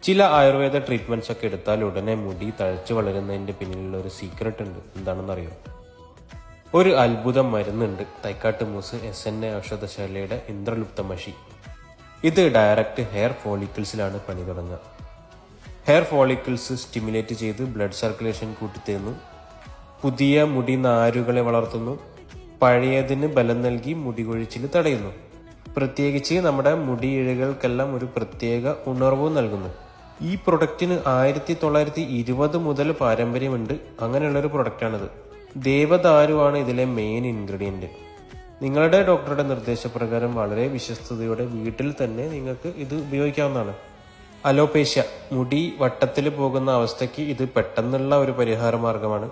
ചില ആയുർവേദ ട്രീറ്റ്മെന്റ്സ് ഒക്കെ എടുത്താൽ ഉടനെ മുടി തഴച്ചു വളരുന്നതിന്റെ പിന്നിലുള്ള ഒരു സീക്രട്ട് ഉണ്ട്. എന്താണെന്നറിയോ? ഒരു അത്ഭുത മരുന്നുണ്ട്, തൈക്കാട്ട് മൂസ് SNA ഔഷധശാലയുടെ ഇന്ദ്രലുപ്ത മഷി. ഇത് ഡയറക്റ്റ് ഹെയർ ഫോളിക്കിൾസിലാണ് പണി തുടങ്ങുക. ഹെയർ ഫോളിക്കിൾസ് സ്റ്റിമുലേറ്റ് ചെയ്ത് ബ്ലഡ് സർക്കുലേഷൻ കൂട്ടിത്തരുന്നു, പുതിയ മുടി നാരുകളെ വളർത്തുന്നു, പഴയതിന് ബലം നൽകി മുടി കൊഴിച്ചിൽ തടയുന്നു. പ്രത്യേകിച്ച് നമ്മുടെ മുടിയിഴകൾക്കെല്ലാം ഒരു പ്രത്യേക ഉണർവ് നൽകുന്നു. ഈ പ്രൊഡക്റ്റിന് 1920 മുതൽ പാരമ്പര്യമുണ്ട്. അങ്ങനെയുള്ളൊരു പ്രൊഡക്റ്റാണിത്. ദേവദാരുവാണ് ഇതിലെ മെയിൻ ഇൻഗ്രീഡിയൻറ്റ്. നിങ്ങളുടെ ഡോക്ടറുടെ നിർദ്ദേശപ്രകാരം വളരെ വിശ്വസ്തയോടെ വീട്ടിൽ തന്നെ നിങ്ങൾക്ക് ഇത് ഉപയോഗിക്കാവുന്നതാണ്. അലോപേഷ്യ, മുടി വട്ടത്തിൽ പോകുന്ന അവസ്ഥയ്ക്ക് ഇത് പെട്ടെന്നുള്ള ഒരു പരിഹാര മാർഗമാണ്.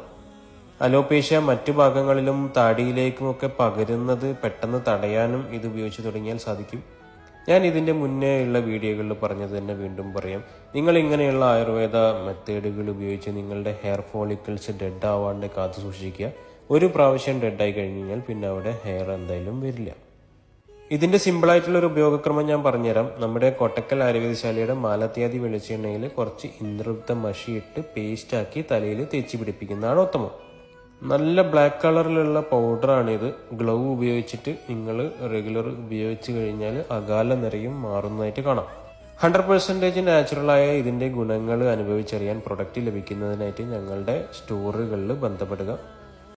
അലോപേഷ്യ മറ്റു ഭാഗങ്ങളിലും താടിയിലേക്കുമൊക്കെ പകരുന്നത് പെട്ടെന്ന് തടയാനും ഇത് ഉപയോഗിച്ച് തുടങ്ങിയാൽ സാധിക്കും. ഞാൻ ഇതിൻ്റെ മുന്നേ ഉള്ള വീഡിയോകളിൽ പറഞ്ഞത് തന്നെ വീണ്ടും പറയാം. നിങ്ങൾ ഇങ്ങനെയുള്ള ആയുർവേദ മെത്തേഡുകൾ ഉപയോഗിച്ച് നിങ്ങളുടെ ഹെയർ ഫോളിക്കിൾസ് ഡെഡ് ആവാണ്ട് കാത്തു സൂക്ഷിക്കുക. ഒരു പ്രാവശ്യം ഡെഡായി കഴിഞ്ഞാൽ പിന്നെ അവിടെ ഹെയർ എന്തായാലും വരില്ല. ഇതിൻ്റെ സിമ്പിളായിട്ടുള്ള ഒരു ഉപയോഗക്രമം ഞാൻ പറഞ്ഞുതരാം. നമ്മുടെ കൊട്ടക്കൽ ആയുർവേദശാലയുടെ മാലത്യാദി വെളിച്ചെണ്ണയിൽ കുറച്ച് ഇന്ദ്രവൃത്ത മഷി ഇട്ട് പേസ്റ്റാക്കി തലയിൽ തേച്ച് പിടിപ്പിക്കുന്നതാണ് ഉത്തമം. നല്ല ബ്ലാക്ക് കളറിലുള്ള പൗഡറാണിത്. ഗ്ലൗ ഉപയോഗിച്ചിട്ട് നിങ്ങൾ റെഗുലർ ഉപയോഗിച്ച് കഴിഞ്ഞാൽ അകാല നിറയും മാറുന്നതായിട്ട് കാണാം. 100% നാച്ചുറലായ ഇതിൻ്റെ ഗുണങ്ങൾ അനുഭവിച്ചറിയാൻ പ്രൊഡക്റ്റ് ലഭിക്കുന്നതിനായിട്ട് ഞങ്ങളുടെ സ്റ്റോറുകളിൽ ബന്ധപ്പെടുക.